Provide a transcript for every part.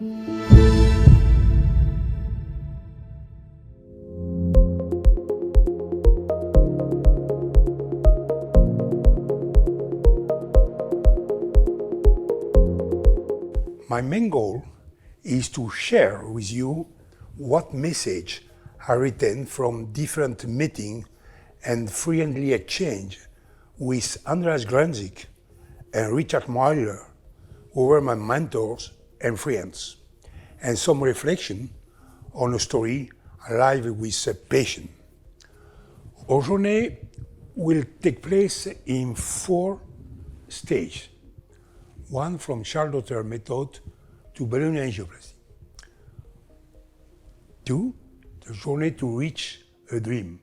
My main goal is to share with you what message I retain from different meetings and friendly exchange with Andreas Grunzig and Richard Meuler, who were my mentors and friends, and some reflection on a story live with a patient. Our journey will take place in 4 stages. 1 from Charles Dotter method to balloon angioplasty. 2, the journey to reach a dream,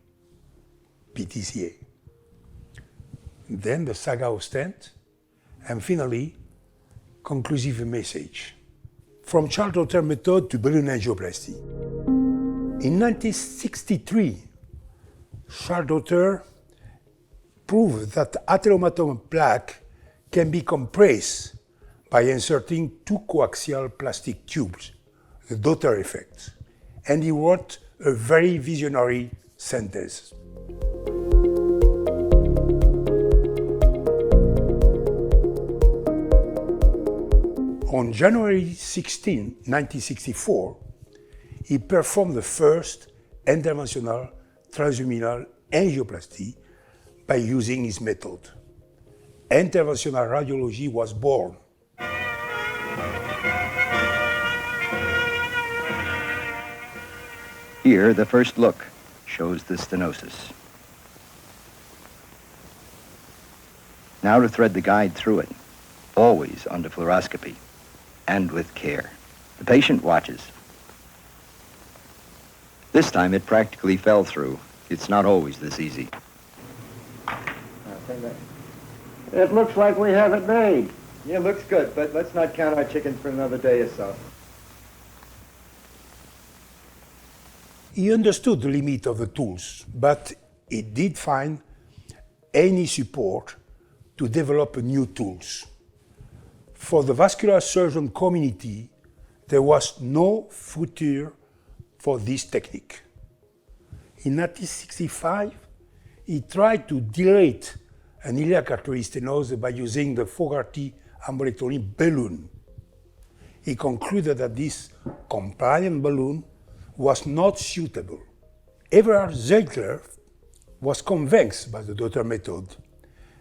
PTCA. Then the saga of stent, and finally, conclusive message. From Charles Dotter method to balloon angioplasty. In 1963, Charles Dotter proved that atheromatoma plaque can be compressed by inserting 2 coaxial plastic tubes, the Dotter effect. And he wrote a very visionary sentence. On January 16, 1964, he performed the first interventional transluminal angioplasty by using his method. Interventional radiology was born. Here, the first look shows the stenosis. Now to thread the guide through it, always under fluoroscopy and with care. The patient watches. This time it practically fell through. It's not always this easy. It looks like we have it made. Yeah, looks good, but let's not count our chickens for another day or so. He understood the limit of the tools, but he did find any support to develop new tools. For the vascular surgeon community, there was no future for this technique. In 1965, he tried to dilate an iliac artery stenosis by using the Fogarty ambulatory balloon. He concluded that this compliant balloon was not suitable. Everard Ziegler was convinced by the Dotter method,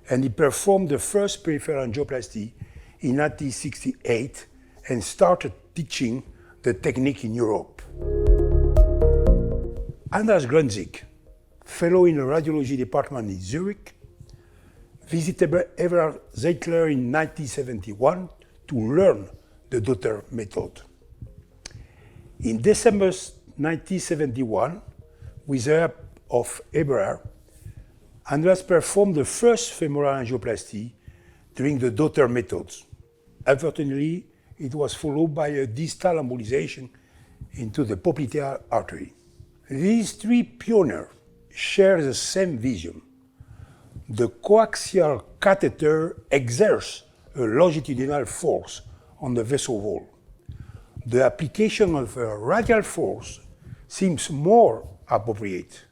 and he performed the first peripheral angioplasty in 1968 and started teaching the technique in Europe. Andreas Grunzig, fellow in the radiology department in Zurich, visited Everard Ziegler in 1971 to learn the Dotter method. In December 1971, with the help of Everard, Andreas performed the first femoral angioplasty during the Dotter methods. Unfortunately, it was followed by a distal embolization into the popliteal artery. These 3 pioneers share the same vision. The coaxial catheter exerts a longitudinal force on the vessel wall. The application of a radial force seems more appropriate.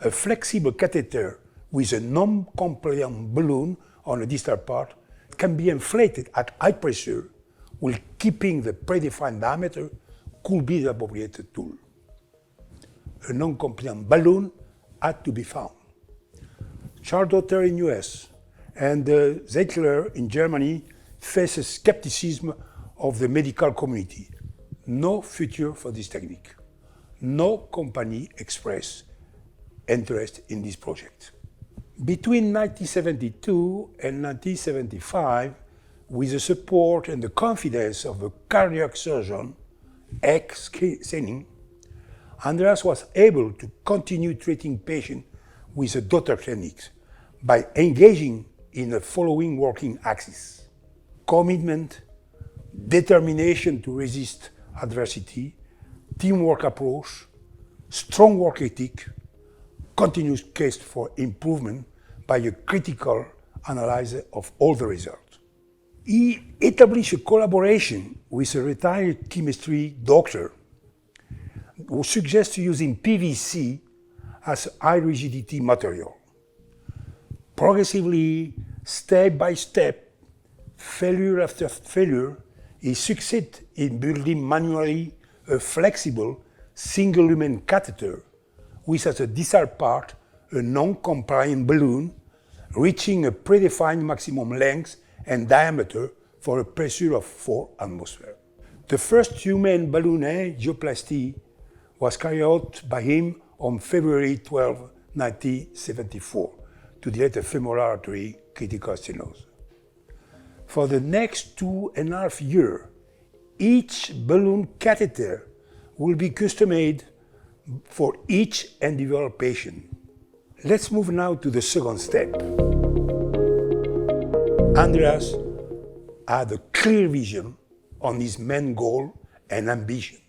A flexible catheter with a non-compliant balloon on the distal part can be inflated at high pressure, while keeping the predefined diameter could be the appropriate tool. A non-compliant balloon had to be found. Charles Dotter in US and Ziegler in Germany faces skepticism of the medical community. No future for this technique. No company expressed interest in this project. Between 1972 and 1975, with the support and the confidence of a cardiac surgeon, ex-Senning, Andreas was able to continue treating patients with the Dotter techniques by engaging in the following working axes: commitment, determination to resist adversity, teamwork approach, strong work ethic, continuous quest for improvement by a critical analysis of all the results. He established a collaboration with a retired chemistry doctor who suggests using PVC as high rigidity material. Progressively, step by step, failure after failure, he succeeded in building manually a flexible single lumen catheter with as a desired part a non-compliant balloon reaching a predefined maximum length and diameter for a pressure of 4 atmospheres. The first human balloon angioplasty was carried out by him on February 12, 1974, to dilate a femoral artery critical stenosis. For the next 2.5 years, each balloon catheter will be custom-made for each individual patient. Let's move now to the second step. Andreas had a clear vision on his main goal and ambition: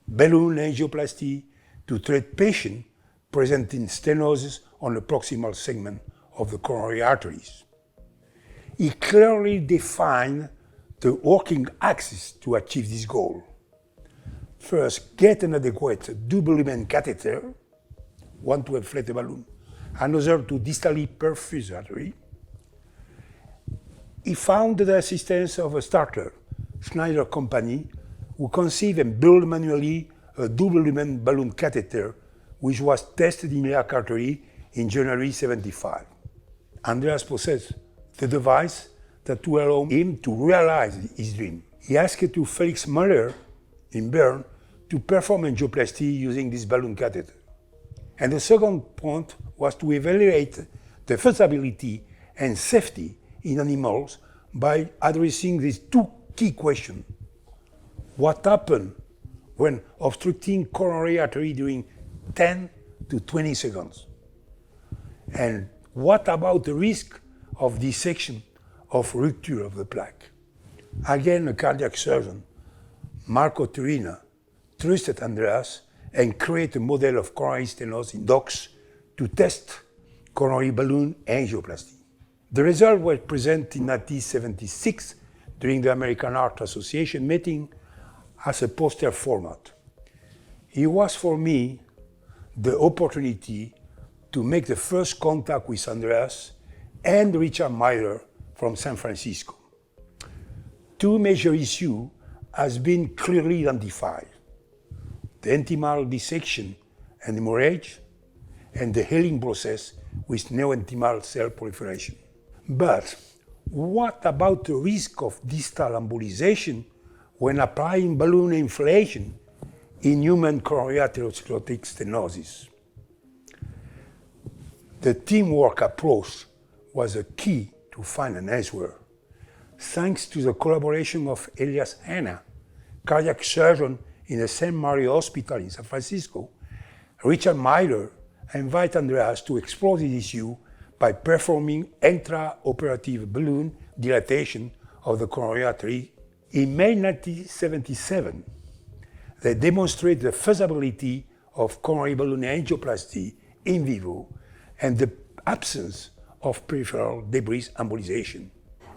balloon angioplasty to treat patients presenting stenosis on the proximal segment of the coronary arteries. He clearly defined the working axis to achieve this goal. First, get an adequate double lumen catheter, one to inflate the balloon, another to distally perfuse the artery. He found the assistance of a starter, Schneider Company, who conceived and built manually a double lumen balloon catheter, which was tested in iliac artery in January 1975. Andreas possessed the device that will allow him to realize his dream. He asked to Felix Müller in Bern to perform angioplasty using this balloon catheter. And the second point was to evaluate the feasibility and safety in animals by addressing these two key questions. What happened when obstructing coronary artery during 10 to 20 seconds? And what about the risk of dissection of rupture of the plaque? Again, a cardiac surgeon, Marco Turina, trusted Andreas and created a model of coronary stenosis in dogs to test coronary balloon angioplasty. The results were presented in 1976 during the American Heart Association meeting as a poster format. It was for me the opportunity to make the first contact with Andreas and Richard Miller from San Francisco. Two major issues has been clearly identified: the intimal dissection and hemorrhage, and the healing process with neointimal cell proliferation. But what about the risk of distal embolization when applying balloon inflation in human coronary atherosclerotic stenosis? The teamwork approach was a key to find an answer. Thanks to the collaboration of Elias Hanna, cardiac surgeon in the St. Mary Hospital in San Francisco, Richard Miller invited Andreas to explore this issue by performing intraoperative balloon dilatation of the coronary artery. In May 1977, they demonstrated the feasibility of coronary balloon angioplasty in vivo and the absence of peripheral debris embolization.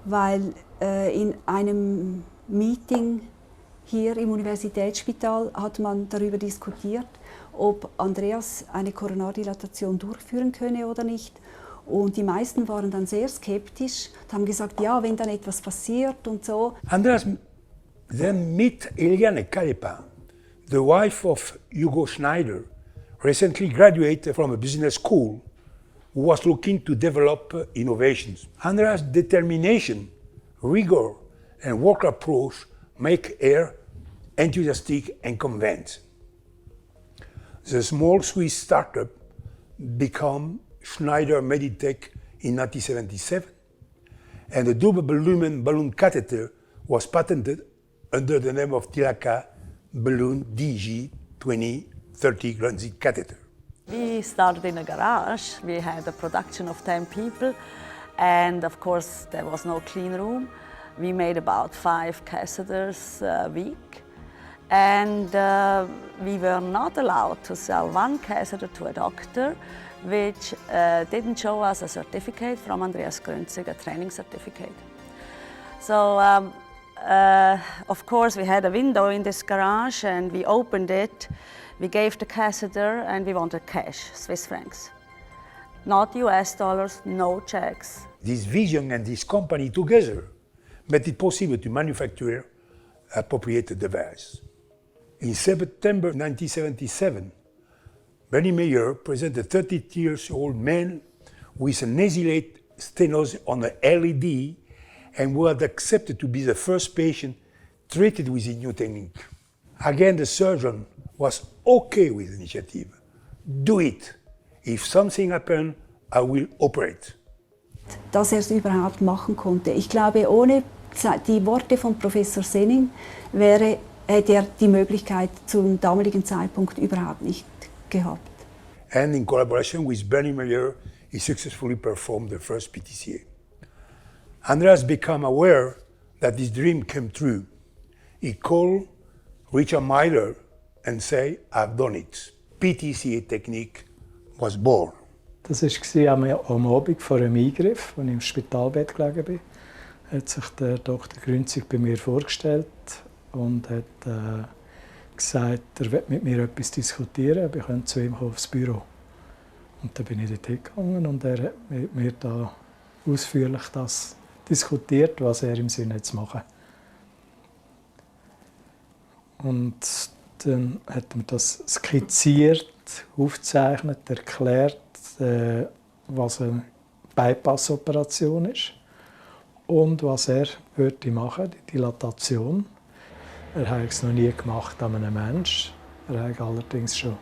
Weil in einem Meeting hier im Universitätsspital hat man darüber diskutiert, ob Andreas eine Koronardilatation durchführen könne oder nicht. Und die meisten waren dann sehr skeptisch und haben gesagt, ja, wenn dann etwas passiert und so. Andreas then met Eliane Kalepa, the wife of Hugo Schneider, recently graduated from a business school, who was looking to develop innovations. Andreas' determination, rigor, and work approach make her enthusiastic and convinced. The small Swiss startup became Schneider Meditech in 1977, and the double lumen balloon catheter was patented under the name of Tilaka Balloon DG 2030 Glanzit catheter. We started in a garage. We had a production of 10 people, and of course there was no clean room. We made about 5 catheters a week, and we were not allowed to sell one catheter to a doctor which didn't show us a certificate from Andreas Grünzig, a training certificate. So, of course, we had a window in this garage and we opened it. We gave the catheter and we wanted cash, Swiss francs. Not US dollars, no checks. This vision and this company together made it possible to manufacture appropriate device. In September 1977, Benny Meyer presented a 30-year-old man with an nasal stenosis on an LED and was accepted to be the first patient treated with a new technique. Again, the surgeon was okay with the initiative. Do it. If something happens, I will operate. Dass es überhaupt machen konnte. Ich glaube, ohne die Worte von Professor Senning hätte er die Möglichkeit zum damaligen Zeitpunkt überhaupt nicht gehabt. And in collaboration with Benny Meyer, he successfully performed the first PTCA. Andreas became aware that his dream came true. He called Richard Myler and said, I've done it. PTCA technique was born. Das war am Abend vor einem Eingriff, als ich im Spitalbett gelegen bin. Hat sich der Dr. Grünzig bei mir vorgestellt und hat gesagt, er will mit mir etwas diskutieren, aber ich könnte zu ihm aufs Büro. Und dann bin ich dort hingegangen und er hat mit mir da ausführlich das diskutiert, was er im Sinne zu machen. Und dann hat er mir das skizziert, aufgezeichnet, erklärt, was eine Bypass-Operation ist und was er würde machen, die Dilatation. Er hat es noch nie gemacht an einem Menschen. Er hat allerdings schon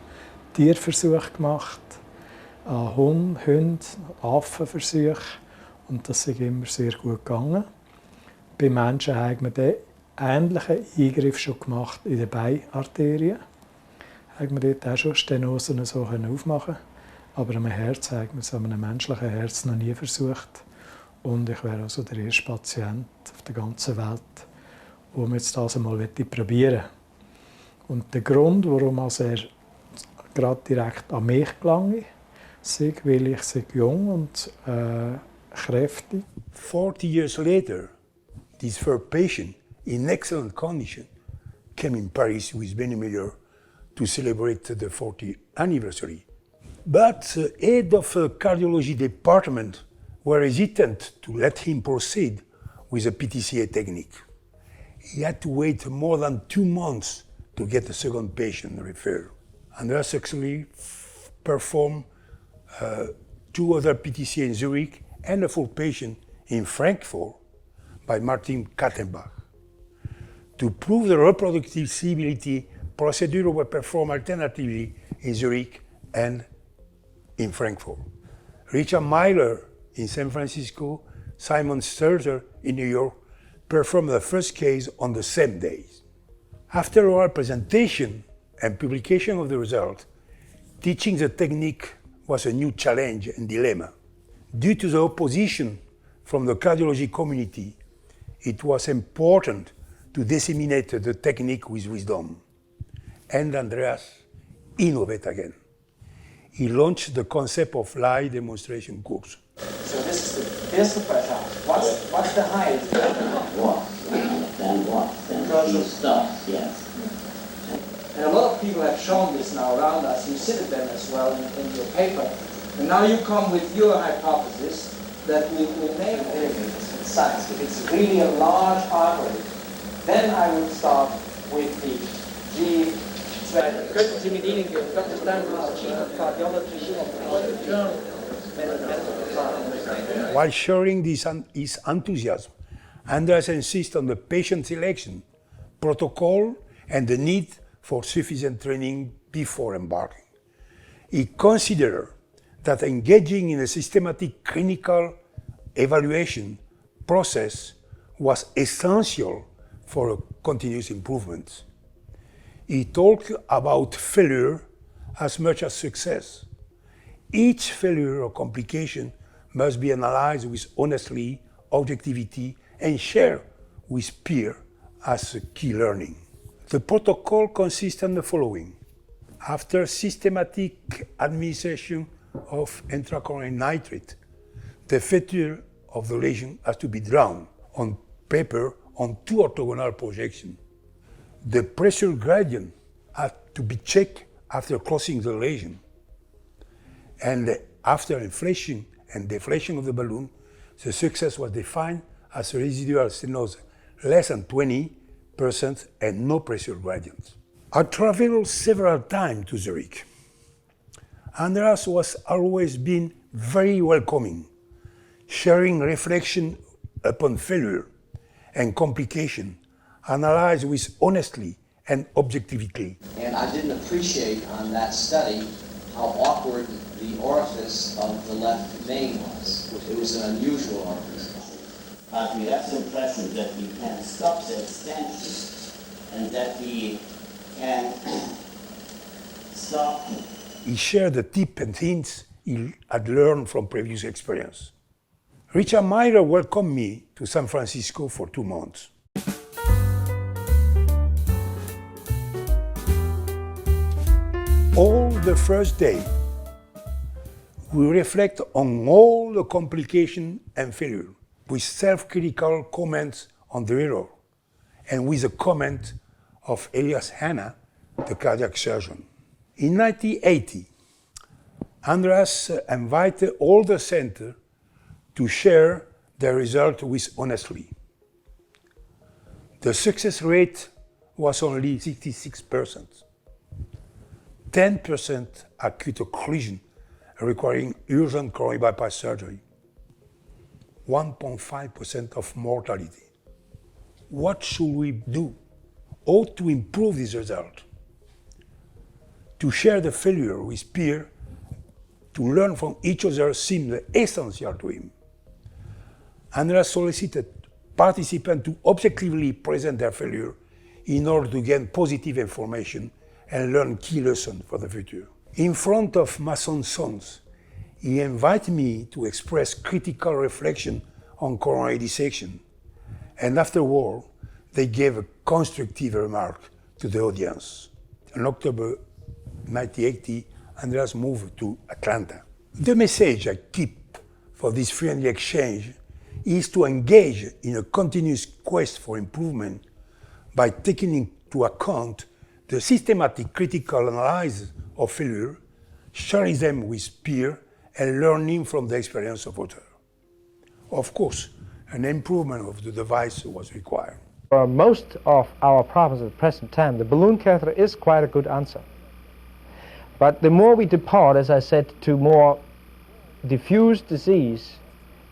Tierversuche gemacht, an Hunden, Affenversuche. Und das ist immer sehr gut gegangen. Bei Menschen haben wir den ähnlichen Eingriff schon gemacht in den Beinarterien. Haben wir dort auch schon Stenosen so aufmachen. Aber am Herz haben wir es an einem menschlichen Herz noch nie versucht. Und ich wäre also der erste Patient auf der ganzen Welt, der jetzt das einmal probieren möchte. Und der Grund, warum er gerade direkt an mich gelangt, ist, weil ich jung und kräftig. 40 years later, this third patient, in excellent condition, came in Paris with Benny Meyer to celebrate the 40th anniversary. But the head of the cardiology department were hesitant to let him proceed with the PTCA technique. He had to wait more than 2 months to get the second patient referred. Andreas successfully performed 2 other PTCA in Zurich and a full patient in Frankfurt by Martin Kattenbach. To prove the reproducibility, procedure was performed alternatively in Zurich and in Frankfurt. Richard Myler in San Francisco, Simon Sturzer in New York performed the first case on the same day. After our presentation and publication of the result, teaching the technique was a new challenge and dilemma. Due to the opposition from the cardiology community, it was important to disseminate the technique with wisdom. And Andreas innovated again. He launched the concept of live demonstration course. So here's the pressure. What's the height? What? Then what? Then he stops, yes. And a lot of people have shown this now around us. You cited them as well in your paper. And now you come with your hypothesis that we will name it science. If it's really a large artery, then I would start with the G. Könnten Sie mit Ihnen Dr. Stanford, Chief of Cardiology of the Journal While sharing his enthusiasm, Andreas insists on the patient selection, protocol, and the need for sufficient training before embarking. He considered that engaging in a systematic clinical evaluation process was essential for continuous improvement. He talked about failure as much as success. Each failure or complication must be analyzed with honesty, objectivity, and shared with peers as a key learning. The protocol consists in the following. After systematic administration of intracoronary nitrate, the feature of the lesion has to be drawn on paper on two orthogonal projections. The pressure gradient had to be checked after closing the lesion. And after inflation and deflation of the balloon, the success was defined as a residual stenosis less than 20% and no pressure gradient. I traveled several times to Zurich. Andreas was always been very welcoming, sharing reflection upon failure and complication, analyzed with honesty and objectivity. And I didn't appreciate on that study how awkward the orifice of the left vein was. It was an unusual orifice. But we have the impression that we can stop the extension and that we can stop. He shared the tips and hints he had learned from previous experience. Richard Meyer welcomed me to San Francisco for 2 months. All the first day, we reflect on all the complication and failure, with self-critical comments on the error, and with a comment of Elias Hanna, the cardiac surgeon. In 1980, Andreas invited all the center to share their result with honesty. The success rate was only 66%. 10% acute occlusion requiring urgent coronary bypass surgery. 1.5% of mortality. What should we do? How to improve this result? To share the failure with peers, to learn from each other seemed essential to him. Andreas solicited participants to objectively present their failure in order to gain positive information and learn key lessons for the future. In front of Mason's sons, he invited me to express critical reflection on coronary dissection, and afterward, they gave a constructive remark to the audience. In October 1980, Andreas moved to Atlanta. The message I keep for this friendly exchange is to engage in a continuous quest for improvement by taking into account the systematic critical analysis of failure, sharing them with peers, and learning from the experience of others. Of course, an improvement of the device was required. For most of our problems at the present time, the balloon catheter is quite a good answer. But the more we depart, as I said, to more diffuse disease,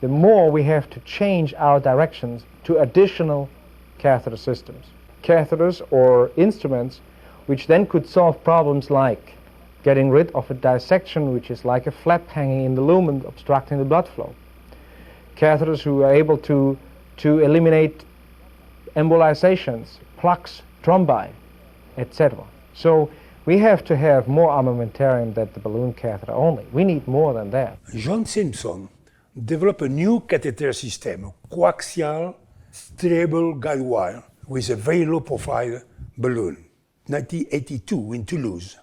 the more we have to change our directions to additional catheter systems. Catheters or instruments which then could solve problems like getting rid of a dissection which is like a flap hanging in the lumen obstructing the blood flow. Catheters who are able to eliminate embolizations, plaques, thrombi, etc. So we have to have more armamentarium than the balloon catheter only. We need more than that. John Simpson developed a new catheter system, a coaxial, stable guide wire with a very low profile balloon. 1982 in Toulouse,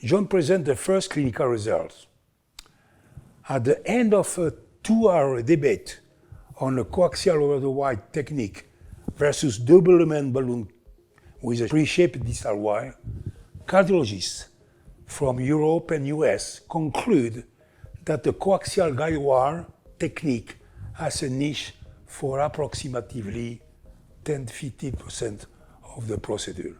John presented the first clinical results. At the end of a 2-hour debate on a coaxial over the wire technique versus double lumen balloon with a pre-shaped distal wire, cardiologists from Europe and US conclude that the coaxial guide wire technique has a niche for approximately 10-15% of the procedure.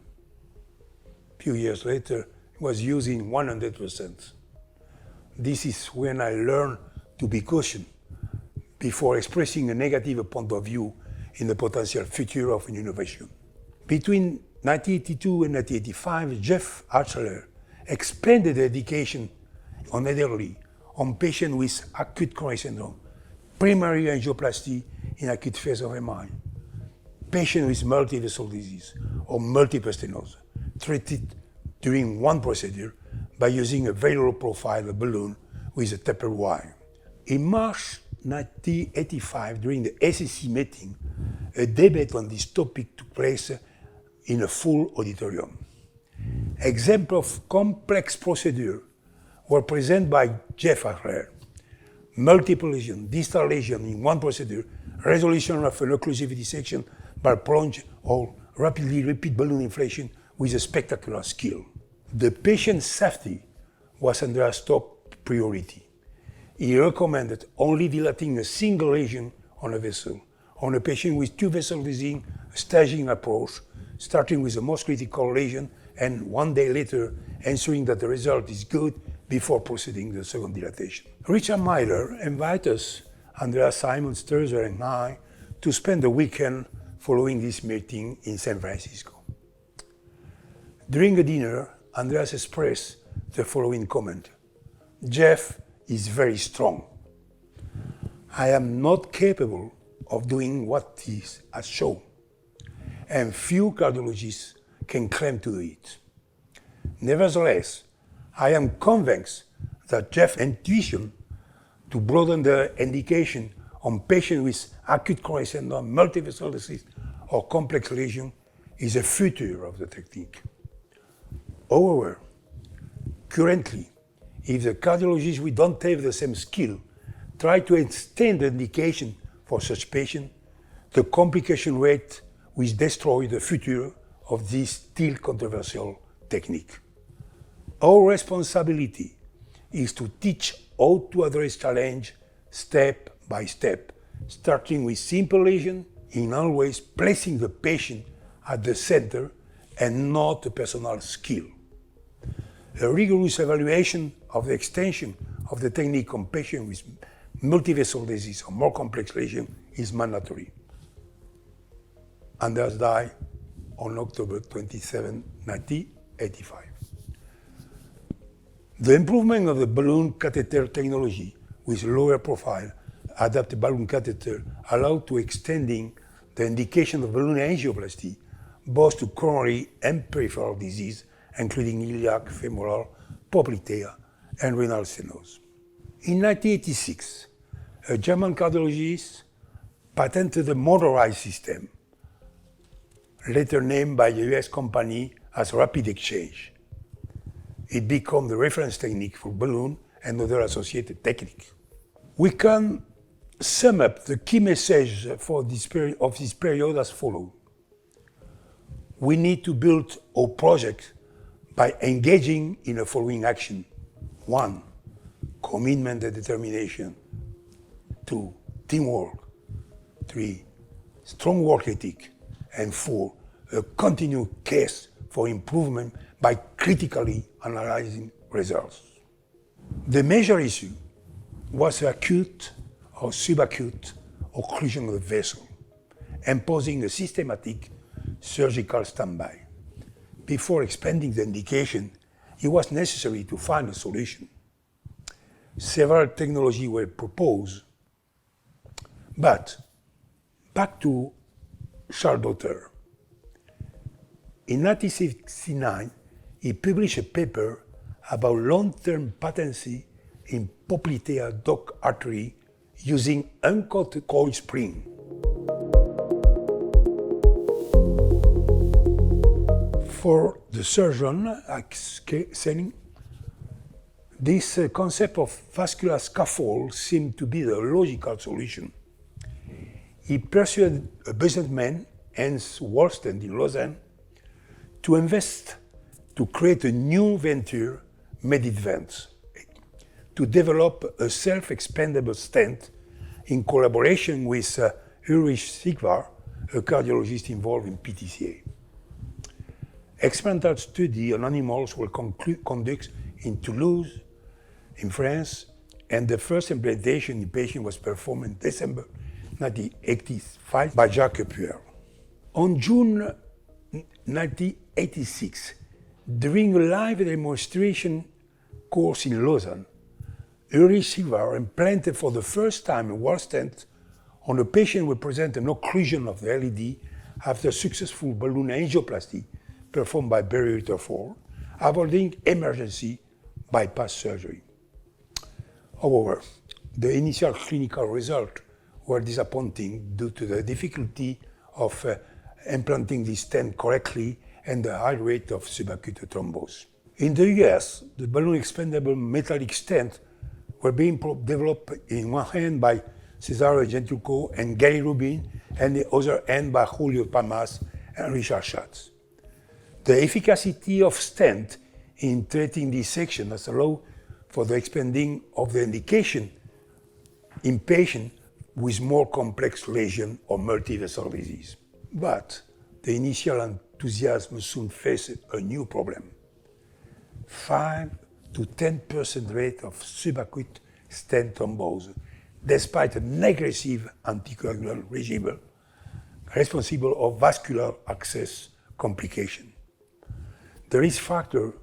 A few years later, it was used in 100%. This is when I learned to be cautious before expressing a negative point of view in the potential future of an innovation. Between 1982 and 1985, Jeff Archler expanded the education on elderly, on patients with acute coronary syndrome, primary angioplasty in acute phase of MI, patients with multi-vessel disease or multiple stenosis, treated during one procedure by using a very low profile balloon with a tapered wire. In March 1985, during the SEC meeting, a debate on this topic took place in a full auditorium. Examples of complex procedure were presented by Jeff Archer. Multiple lesion, distal lesion in one procedure resolution of an occlusivity section by plunge or rapidly repeat balloon inflation with a spectacular skill. The patient's safety was Andreas' top priority. He recommended only dilating a single lesion on a vessel. On a patient with two vessel disease, a staging approach, starting with the most critical lesion and 1 day later ensuring that the result is good before proceeding to the second dilatation. Richard Miller invited us, Andreas, Simon, Sturzer and I, to spend the weekend following this meeting in San Francisco. During a dinner, Andreas expressed the following comment: "Jeff is very strong. I am not capable of doing what he has shown, and few cardiologists can claim to do it. Nevertheless, I am convinced that Jeff's intuition to broaden the indication on patients with acute coronary syndrome, multivessel disease, or complex lesion is the future of the technique. However, currently, if the cardiologists who don't have the same skill try to extend the indication for such patients, the complication rate will destroy the future of this still controversial technique. Our responsibility is to teach how to address challenge step by step, starting with simple lesion, in always placing the patient at the center and not the personal skill. A rigorous evaluation of the extension of the technique on patients with multivessel disease or more complex lesion is mandatory." Anders died on October 27, 1985. The improvement of the balloon catheter technology with lower profile adapted balloon catheter allowed to extending the indication of balloon angioplasty both to coronary and peripheral disease, including iliac, femoral, popliteal, and renal stenosis. In 1986, a German cardiologist patented a motorized system, later named by a US company as rapid exchange. It became the reference technique for balloon and other associated techniques. We can sum up the key message for this period as follows. We need to build our project by engaging in the following action. 1, commitment and determination. 2, teamwork. 3, strong work ethic. And 4, a continued case for improvement by critically analyzing results. The major issue was acute or subacute occlusion of the vessel, imposing a systematic surgical standby. Before expanding the indication, it was necessary to find a solution. Several technologies were proposed, but back to Charles Dotter. In 1969, he published a paper about long-term patency in popliteal duct artery using uncoated coil spring. For the surgeon, saying, this concept of vascular scaffold seemed to be the logical solution. He persuaded a businessman, Hans Wolsten in Lausanne, to invest to create a new venture, MedAdvance, to develop a self-expandable stent in collaboration with Ulrich Sigvar, a cardiologist involved in PTCA. Experimental studies on animals were conducted in Toulouse, in France, and the first implantation in patient was performed in December 1985 by Jacques Puel. On June 1986, during a live demonstration course in Lausanne, Ulrich Sigvar implanted for the first time a wall stent on a patient who presented an occlusion of the LED after successful balloon angioplasty performed by Barry Rutherford, avoiding emergency bypass surgery. However, the initial clinical results were disappointing due to the difficulty of implanting this stent correctly and the high rate of subacute thrombose. In the US, the balloon expandable metallic stent were being developed in one hand by Cesare Gentrucco and Gary Rubin, and the other end by Julio Palmas and Richard Schatz. The efficacy of stent in treating dissection has allowed for the expanding of the indication in patients with more complex lesion or multivessel disease. But the initial enthusiasm soon faced a new problem. 5 to 10% rate of subacute stent thrombose, despite an aggressive anticoagulant regime responsible of vascular access complication. The risk factor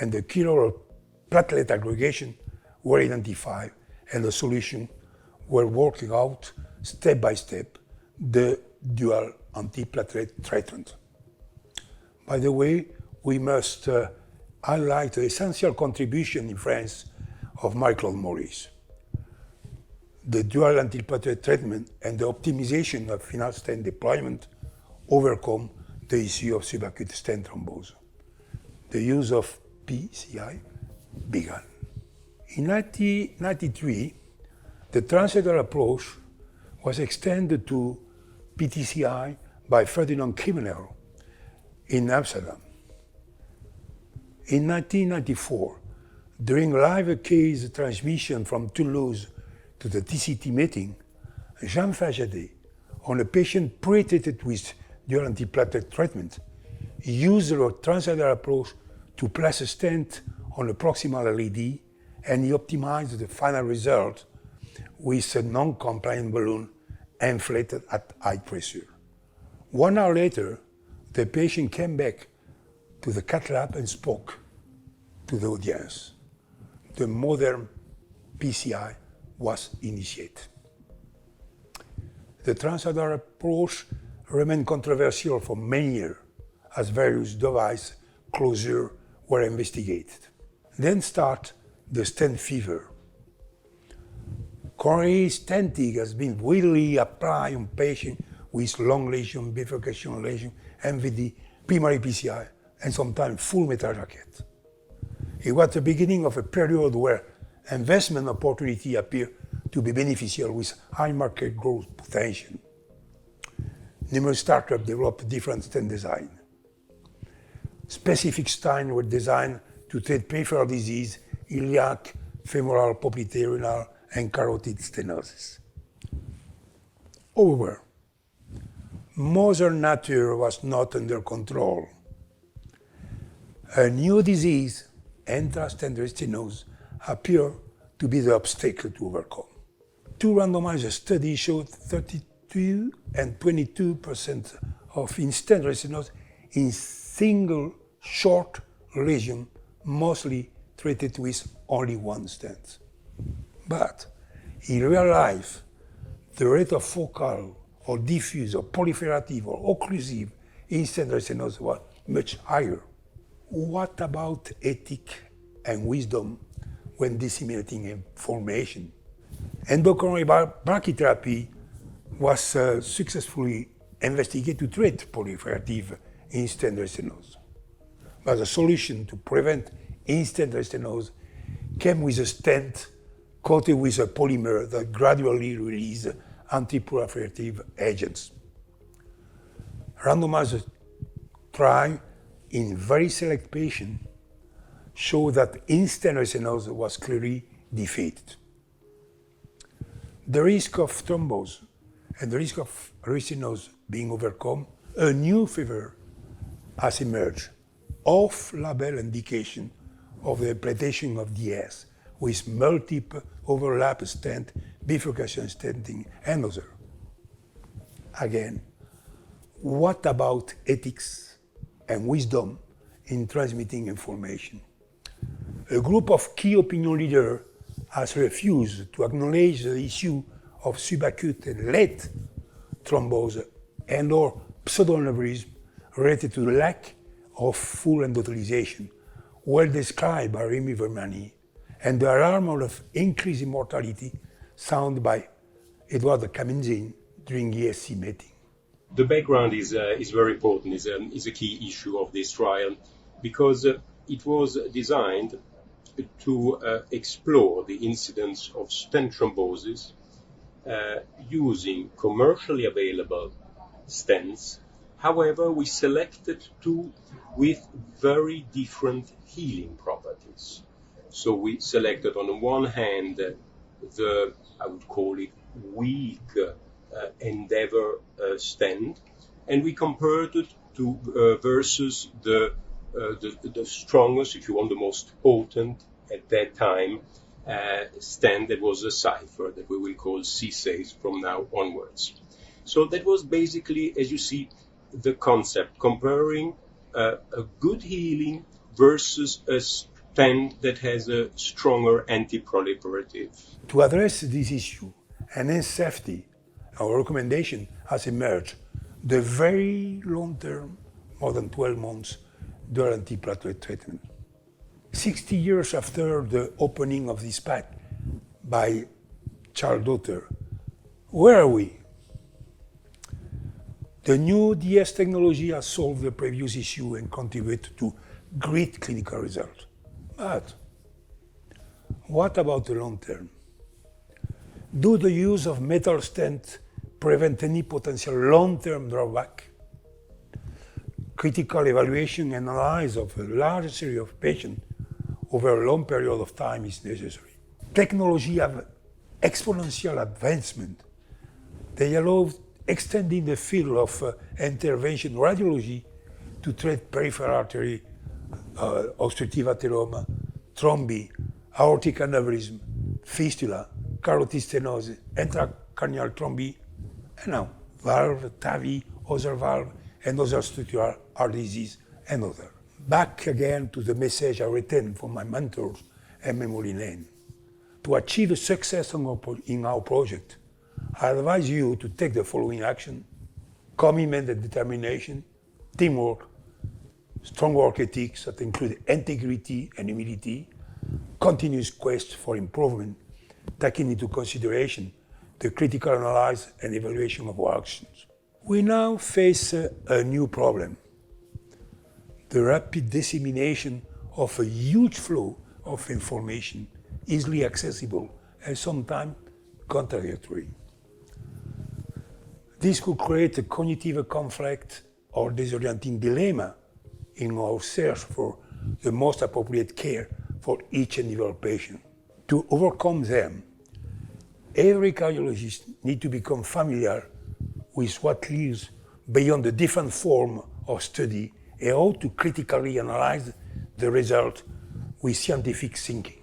and the chiral platelet aggregation were identified, and the solution were working out step by step the dual antiplatelet treatment. By the way, we must highlight the essential contribution in France of Michael Maurice. The dual antiplatelet treatment and the optimization of final stent deployment overcome the issue of subacute stent thrombose. The use of PCI began. In 1993, the transcatheter approach was extended to PTCI by Ferdinand Krimener in Amsterdam. In 1994, during live case transmission from Toulouse to the TCT meeting, Jean Fajadet, on a patient pre-treated with dual antiplatelet treatment, used the transcatheter approach to place a stent on a proximal LED, and he optimized the final result with a non-compliant balloon inflated at high pressure. 1 hour later, the patient came back to the cathlab and spoke to the audience. The modern PCI was initiated. The transcatheter approach remained controversial for many years as various device closures were investigated. Then start the stent fever. Coronary stenting has been widely applied on patients with long lesion, bifurcation lesion, MVD, primary PCI, and sometimes full metal jacket. It was the beginning of a period where investment opportunity appeared to be beneficial with high market growth potential. Numerous startups developed different stent design. Specific stents were designed to treat peripheral disease, iliac, femoral, popliteal, and carotid stenosis. However, Mother Nature was not under control. A new disease, intrastentary stenosis, appeared to be the obstacle to overcome. 2 randomized studies showed 32 and 22% of in-stent stenosis in single short lesion, mostly treated with only one stent. But in real life, the rate of focal or diffuse or proliferative or occlusive in-stent stenosis was much higher. What about ethics and wisdom when disseminating information? Endocoronary brachytherapy was successfully investigated to treat proliferative in-stent stenosis. But the solution to prevent in-stent stenosis came with a stent coated with a polymer that gradually released antiproliferative agents. Randomized trial in very select patients showed that in-stent stenosis was clearly defeated. The risk of thrombose and the risk of restenosis being overcome, a new fever has emerged, off-label indication of the implantation of DS with multiple overlap stent, bifurcation stenting, and other. Again, what about ethics and wisdom in transmitting information? A group of key opinion leaders has refused to acknowledge the issue of subacute and late thrombose and or pseudoaneurysm related to the lack of full endothelialization, well described by Remy Vermani, and the alarm of increasing mortality sounded by Edward Kaminzin during ESC meeting. The background is very important, is a key issue of this trial, because it was designed to explore the incidence of stent thrombosis using commercially available stents. However, we selected two with very different healing properties. So we selected on the one hand the, I would call it, weak Endeavour stent, and we compared it to versus the strongest, if you want, the most potent at that time stent that was a Cypher that we will call C6 from now onwards. So that was basically, as you see, the concept, comparing a good healing versus a stent that has a stronger anti-proliferative. To address this issue and enhance safety, our recommendation has emerged the very long-term, more than 12 months, dual antiplatelet treatment. 60 years after the opening of this path by Charles Dotter, where are we? The new DS technology has solved the previous issue and contributed to great clinical results. But what about the long term? Do the use of metal stent prevent any potential long-term drawback? Critical evaluation and analysis of a large series of patients over a long period of time is necessary. Technology have exponential advancement. They allow extending the field of interventional radiology to treat peripheral artery, obstructive atheroma, thrombi, aortic aneurysm, fistula, carotid stenosis, intracranial thrombi, and now valve, TAVI, other valve, and other structural heart disease, and other. Back again to the message I retained from my mentors, M. Moulin. To achieve success in our project, I advise you to take the following action: commitment and determination, teamwork, strong work ethics that include integrity and humility, continuous quest for improvement, taking into consideration the critical analysis and evaluation of our actions. We now face a new problem: the rapid dissemination of a huge flow of information, easily accessible and sometimes contradictory. This could create a cognitive conflict or disorienting dilemma in our search for the most appropriate care for each individual patient. To overcome them, every cardiologist needs to become familiar with what lies beyond the different form of study and how to critically analyze the result with scientific thinking.